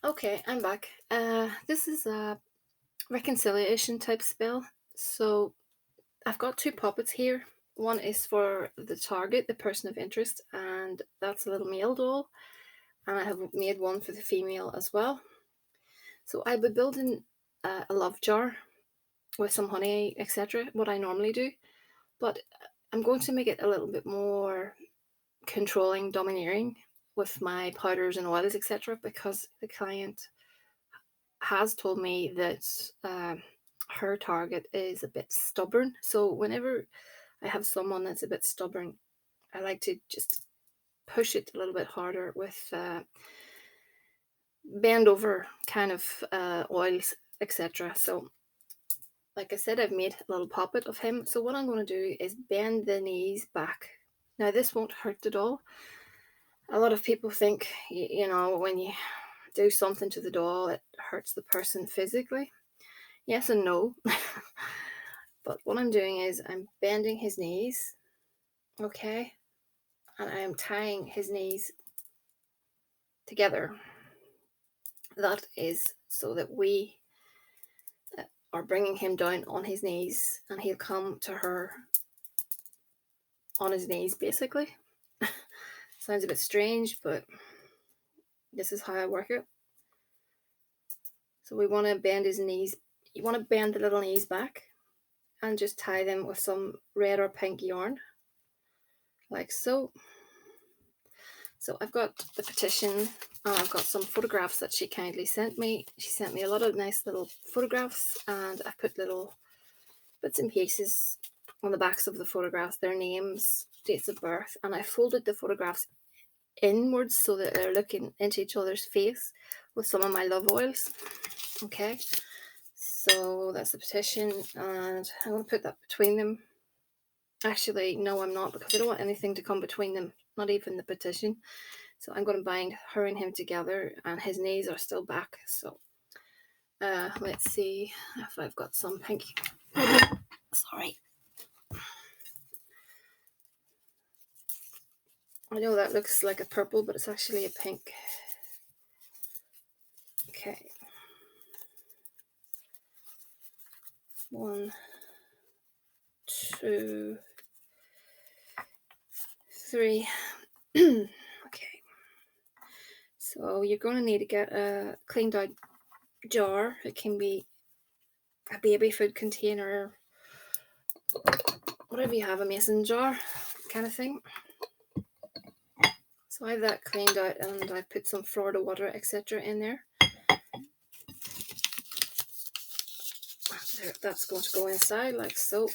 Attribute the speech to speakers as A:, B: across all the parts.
A: Okay, I'm back. This is a reconciliation type spell. So I've got two puppets here. One is for the target, the person of interest, and that's a little male doll. And I have made one for the female as well. So I'll be building a love jar with some honey, etc. What I normally do, but I'm going to make it a little bit more controlling, domineering with my powders and oils, etc. Because the client has told me that her target is a bit stubborn. So whenever I have someone that's a bit stubborn, I like to just push it a little bit harder with bend over kind of oils, etc. So, like I said, I've made a little puppet of him. So, what I'm going to do is bend the knees back. Now, this won't hurt at all. A lot of people think, when you do something to the doll, it hurts the person physically. Yes and no. But what I'm doing is I'm bending his knees, okay? And I am tying his knees together. That is so that we are bringing him down on his knees and he'll come to her on his knees, basically. Sounds a bit strange, but this is how I work it. So we want to bend his knees. You want to bend the little knees back and just tie them with some red or pink yarn, like so. So I've got the petition and I've got some photographs that she kindly sent me. She sent me a lot of nice little photographs and I put little bits and pieces on the backs of the photographs, their names, dates of birth, and I folded the photographs inwards so that they're looking into each other's face with some of my love oils. Okay, so that's the petition and I'm going to put that between them. Actually, no, I'm not, because I don't want anything to come between them, not even the petition. So I'm going to bind her and him together, and his knees are still back. So let's see if I've got some pink. Sorry. I know that looks like a purple, but it's actually a pink. Okay. 1, 2, 3. Okay. So you're going to need to get a cleaned out jar. It can be a baby food container, whatever you have, a mason jar kind of thing. So I have that cleaned out and I put some Florida water, etc. in there. That's going to go inside like so.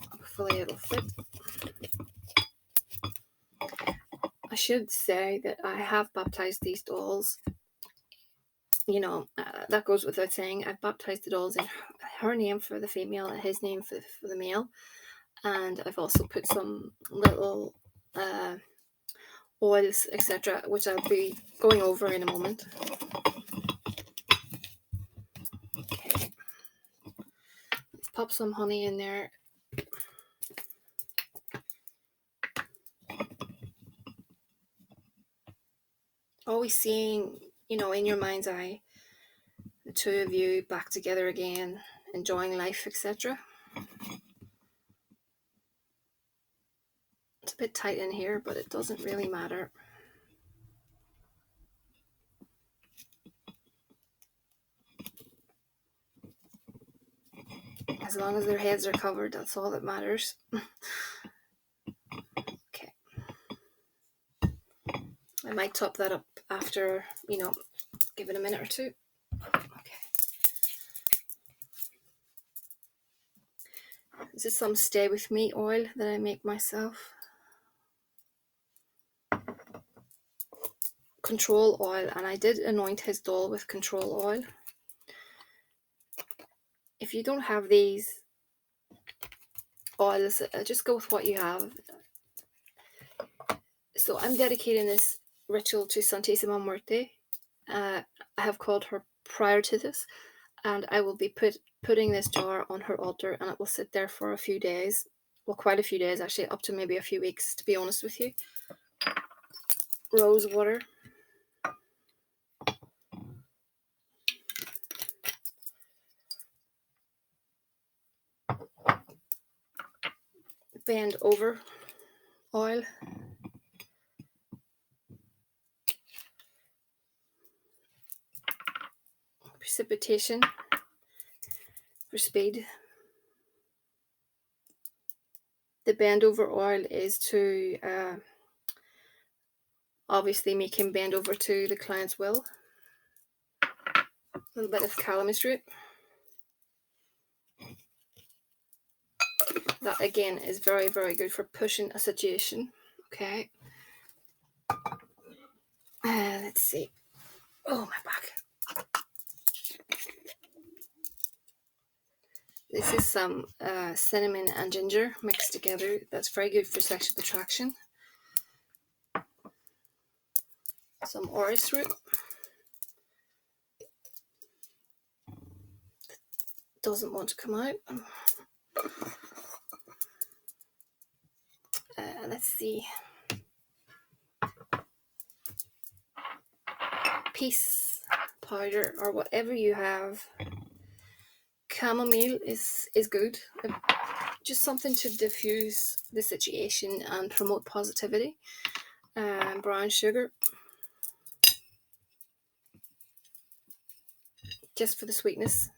A: Hopefully it'll fit. I should say that I have baptized these dolls. That goes without saying. I've baptized the dolls in her name for the female and his name for the male. And I've also put some little oils, etc., which I'll be going over in a moment. Okay. Let's pop some honey in there. Always seeing, in your mind's eye, the two of you back together again, enjoying life, etc. It's a bit tight in here, but it doesn't really matter. As long as their heads are covered, that's all that matters. Okay. I might top that up after, give it a minute or two. Okay. This is some Stay With Me oil that I make myself. Control oil, and I did anoint his doll with control oil. If you don't have these oils, just go with what you have. So I'm dedicating this ritual to Santissima Muerte. I have called her prior to this, and I will be putting this jar on her altar, and it will sit there for a few days. Well, quite a few days actually, up to maybe a few weeks, to be honest with you. rose water. Bend over oil. Precipitation for speed. The bend over oil is to obviously make him bend over to the client's will. A little bit of calamus root. That again is very, very good for pushing a situation. Okay. Let's see. Oh, my back. This is some cinnamon and ginger mixed together. That's very good for sexual attraction. Some orris root. Doesn't want to come out. Let's see. Peace powder or whatever you have. Chamomile is good. Just something to diffuse the situation and promote positivity. Brown sugar. Just for the sweetness.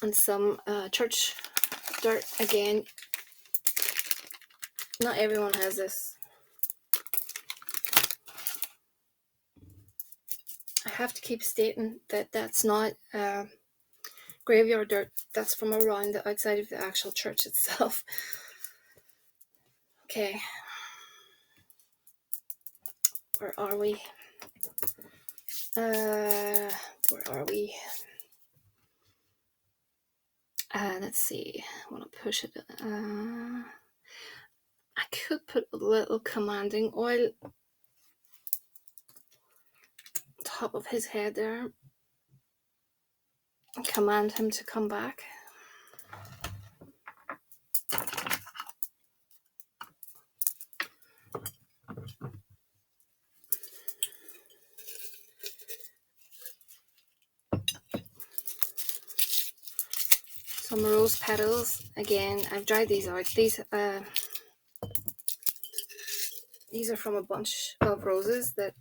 A: And some church dirt. Again, not everyone has this. I have to keep stating that that's not graveyard dirt. That's from around the outside of the actual church itself. Okay. Where are we? Where are we? Let's see. I want to push it. I could put a little commanding oil on top of his head there. Command him to come back. Some rose petals. Again, I've dried these out. These are from a bunch of roses that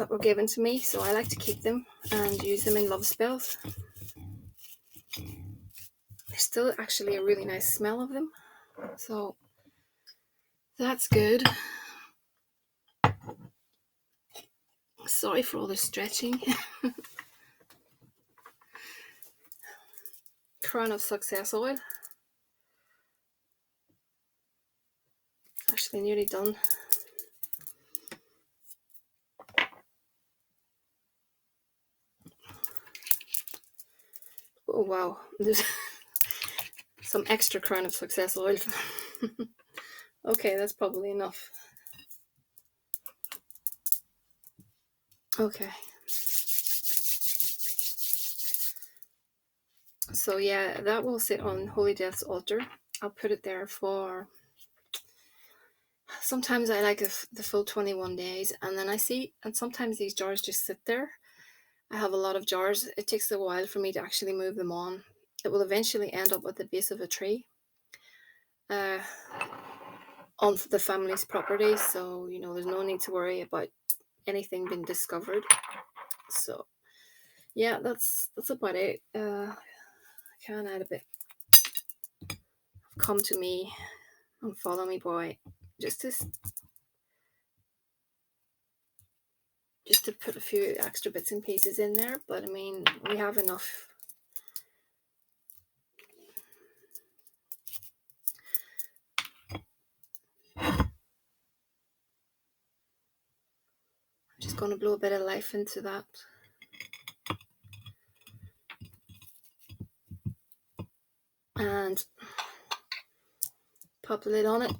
A: were given to me, so I like to keep them and use them in love spells. There's still actually a really nice smell of them, so that's good. Sorry for all the stretching. Crown of Success oil. Actually nearly done. Oh wow, there's some extra Crown of Success oil. Okay, that's probably enough. Okay. So yeah, that will sit on Holy Death's altar. I'll put it there for... Sometimes I like the full 21 days, and then and sometimes these jars just sit there. I have a lot of jars. It takes a while for me to actually move them on. It will eventually end up at the base of a tree on the family's property, so there's no need to worry about anything being discovered. So yeah, that's about it. I can add a bit. Come to me and follow me, boy. Just to put a few extra bits and pieces in there, but I mean, we have enough. I'm just going to blow a bit of life into that. And pop the lid on it.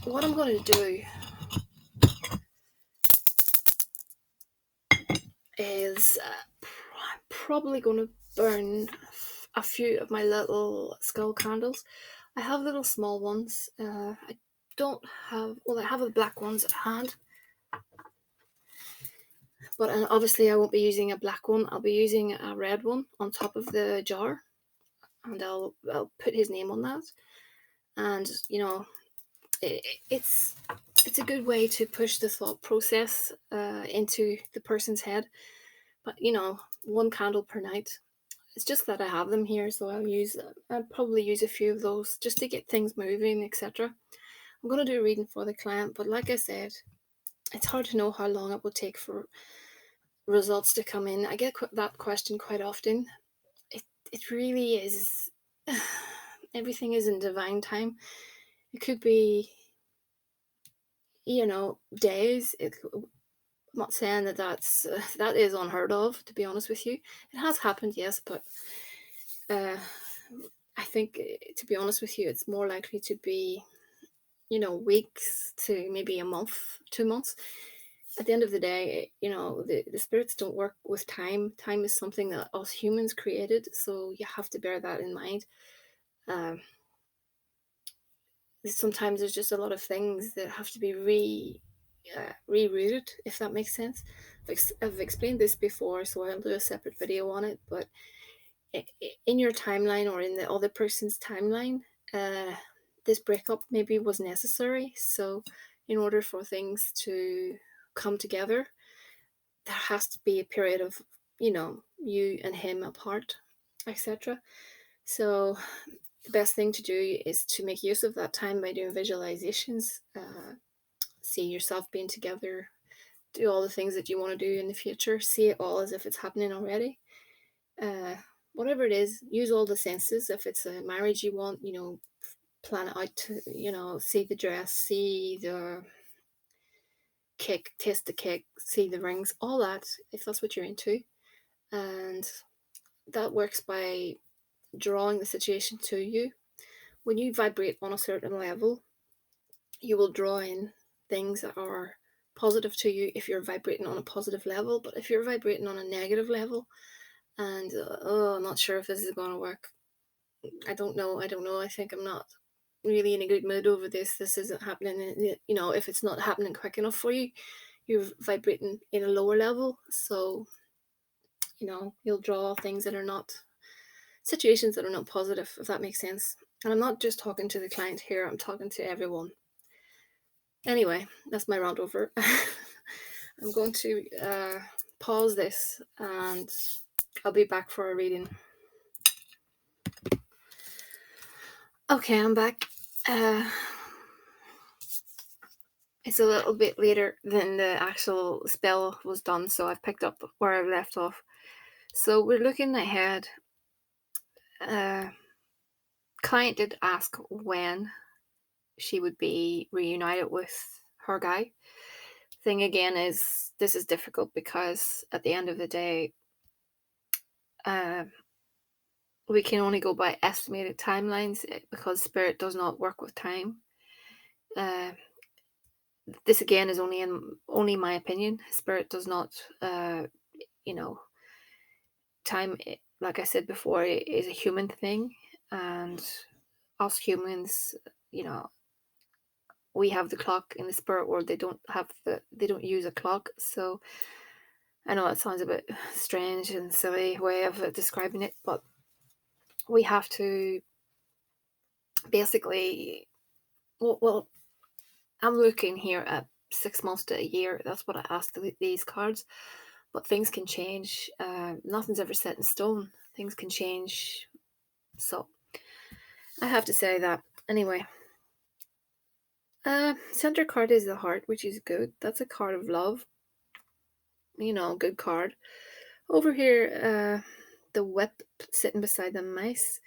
A: What I'm going to do is I'm probably going to burn a few of my little skull candles. I have little small ones. I don't have, well, I have the black ones at hand, but obviously I won't be using a black one. I'll be using a red one on top of the jar, and I'll put his name on that. And it's a good way to push the thought process into the person's head. But one candle per night. It's just that I have them here, so I'll probably use a few of those just to get things moving, etc. I'm going to do a reading for the client, but like I said, it's hard to know how long it will take for results to come in. I get that question quite often. It really is. Everything is in divine time. It could be, days. I'm not saying that is unheard of, to be honest with you. It has happened, yes, but I think, to be honest with you, it's more likely to be, weeks to maybe a month, 2 months. At the end of the day, the spirits don't work with time. Time is something that us humans created, so you have to bear that in mind. Sometimes there's just a lot of things that have to be rerouted, if that makes sense. I've explained this before, so I'll do a separate video on it. But in your timeline or in the other person's timeline, this breakup maybe was necessary. So in order for things to come together, there has to be a period of, you and him apart, etc. So the best thing to do is to make use of that time by doing visualizations. See yourself being together, do all the things that you want to do in the future, see it all as if it's happening already. Whatever it is, use all the senses. If it's a marriage you want, plan it out to, see the dress, see the cake, taste the cake, see the rings, all that, if that's what you're into. And that works by drawing the situation to you. When you vibrate on a certain level, you will draw in things that are positive to you if you're vibrating on a positive level. But if you're vibrating on a negative level and I'm not sure if this is going to work, I don't know, I think I'm not really in a good mood over this isn't happening, if it's not happening quick enough for you, you're vibrating in a lower level. So you'll draw things that are not, situations that are not positive, if that makes sense. And I'm not just talking to the client here, I'm talking to everyone. Anyway, that's my rant over. I'm going to pause this and I'll be back for a reading. Okay, I'm back. It's a little bit later than the actual spell was done, so I've picked up where I've left off. So we're looking ahead. Client did ask when she would be reunited with her guy. Thing again is, this is difficult because at the end of the day, we can only go by estimated timelines because spirit does not work with time. This again is only my opinion. Spirit does not, time, like I said before, is a human thing, and us humans, we have the clock. In the spirit world, they don't use a clock. So I know that sounds a bit strange and silly way of describing it, but we have to basically, well, I'm looking here at 6 months to a year. That's what I asked these cards. But things can change. Nothing's ever set in stone. Things can change. So I have to say that. Anyway, center card is the heart, which is good. That's a card of love. Good card. Over here, the whip sitting beside the mice.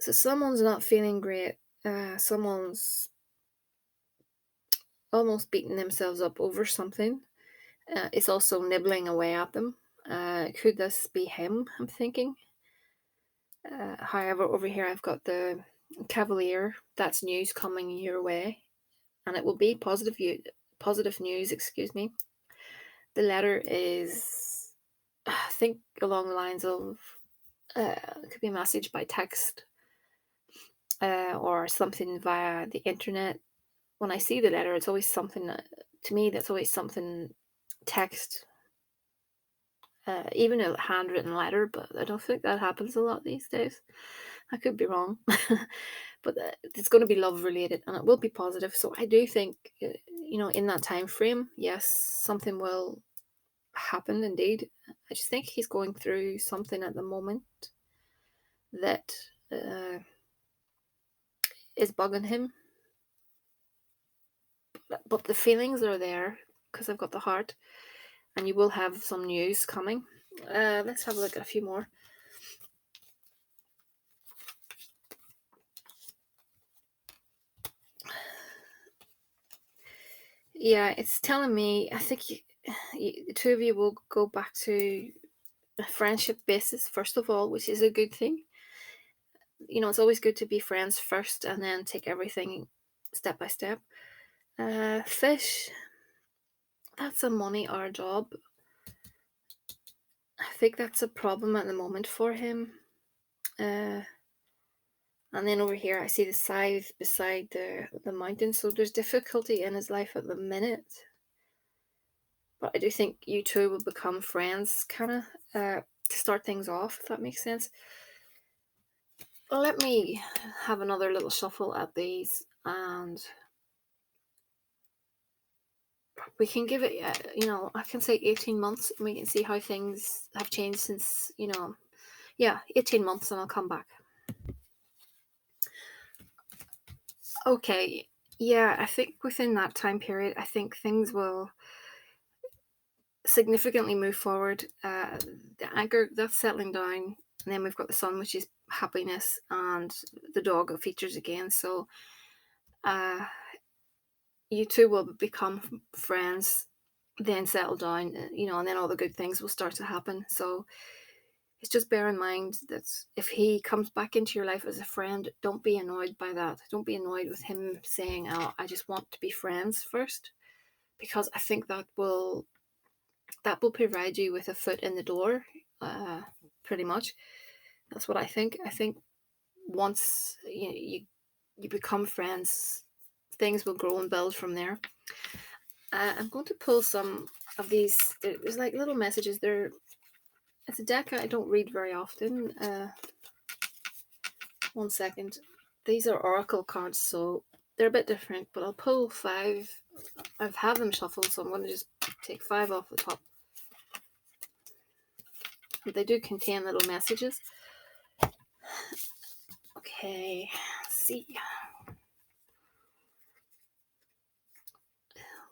A: So someone's not feeling great. Someone's almost beating themselves up over something. It's also nibbling away at them. Could this be him, I'm thinking? However, over here I've got the Cavalier. That's news coming your way, and it will be positive news, excuse me. The letter is, I think, along the lines of It could be a message by text, or something via the internet. When I see the letter, it's always something, to me, that's always something text, even a handwritten letter, but I don't think that happens a lot these days. I could be wrong. But it's going to be love related, and it will be positive. So I do think, in that time frame, yes, something will happen indeed. I just think he's going through something at the moment that is bugging him. But the feelings are there because I've got the heart, and you will have some news coming. Let's have a look at a few more. Yeah, it's telling me, I think the two of you will go back to a friendship basis, first of all, which is a good thing. It's always good to be friends first and then take everything step by step. Fish, that's a money or job. I think that's a problem at the moment for him. And then over here, I see the scythe beside the mountain. So there's difficulty in his life at the minute. But I do think you two will become friends, kind of, to start things off, if that makes sense. Let me have another little shuffle at these, and we can give it, I can say 18 months, and we can see how things have changed since, 18 months, and I'll come back. Okay, yeah, I think within that time period, I think things will significantly move forward. The anchor, that's settling down, and then we've got the sun, which is happiness, and the dog features again. So you two will become friends, then settle down, and then all the good things will start to happen. So it's just bear in mind that if he comes back into your life as a friend, don't be annoyed by that. Don't be annoyed with him saying, "Oh, I just want to be friends first," because I think that will provide you with a foot in the door, pretty much. That's what I think. I think once you become friends, things will grow and build from there. I'm going to pull some of these. There's like little messages. It's a deck I don't read very often. 1 second. These are oracle cards, so they're a bit different, but I'll pull 5. I've had them shuffled, so I'm going to just take 5 off the top. They do contain little messages. Okay, let's see.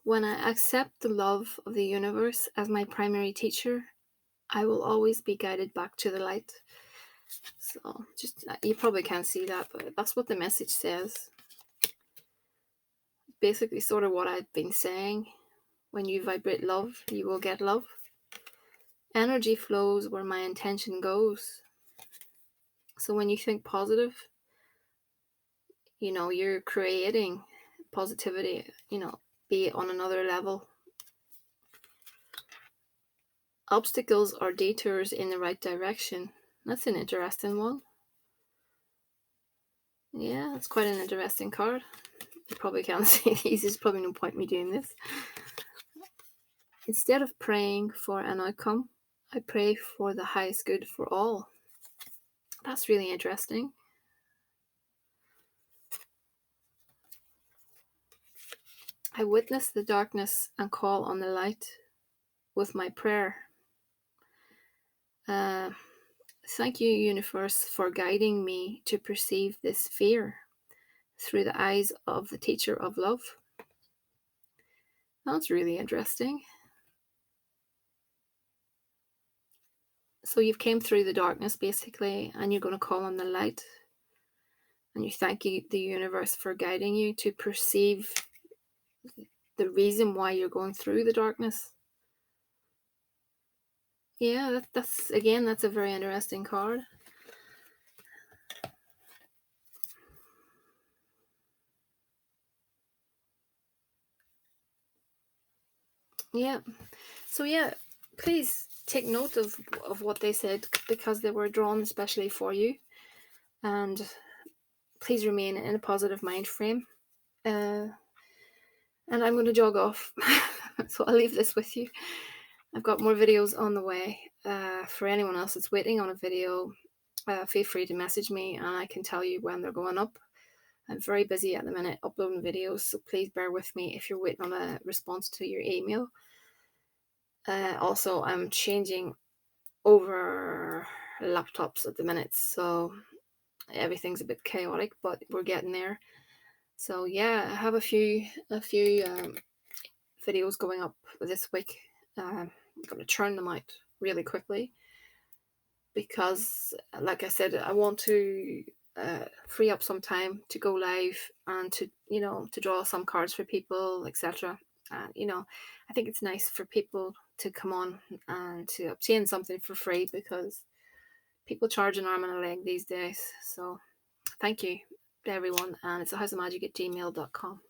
A: When I accept the love of the universe as my primary teacher, I will always be guided back to the light. So, just, you probably can't see that, but that's what the message says. Basically, sort of what I've been saying. When you vibrate love, you will get love. Energy flows where my intention goes. So when you think positive, you're creating positivity, be it on another level. Obstacles or detours in the right direction. That's an interesting one. Yeah, that's quite an interesting card. You probably can't see these. There's probably no point me doing this. Instead of praying for an outcome, I pray for the highest good for all. That's really interesting. I witness the darkness and call on the light with my prayer. Thank you, universe, for guiding me to perceive this fear through the eyes of the teacher of love. That's really interesting. So you've came through the darkness, basically, and you're going to call on the light. And you thank the universe for guiding you to perceive the reason why you're going through the darkness. Yeah, that's a very interesting card. Yeah. So yeah, please take note of what they said, because they were drawn especially for you. And please remain in a positive mind frame. And I'm going to jog off. So I'll leave this with you. I've got more videos on the way. For anyone else that's waiting on a video, feel free to message me and I can tell you when they're going up. I'm very busy at the minute uploading videos, so please bear with me if you're waiting on a response to your email. Also, I'm changing over laptops at the minute, so everything's a bit chaotic, but we're getting there. So yeah, I have a few videos going up this week. I'm going to churn them out really quickly because, like I said, I want to free up some time to go live and to draw some cards for people, etc. And I think it's nice for people to come on and to obtain something for free, because people charge an arm and a leg these days. So thank you to everyone, and it's thehouseofmagick@gmail.com.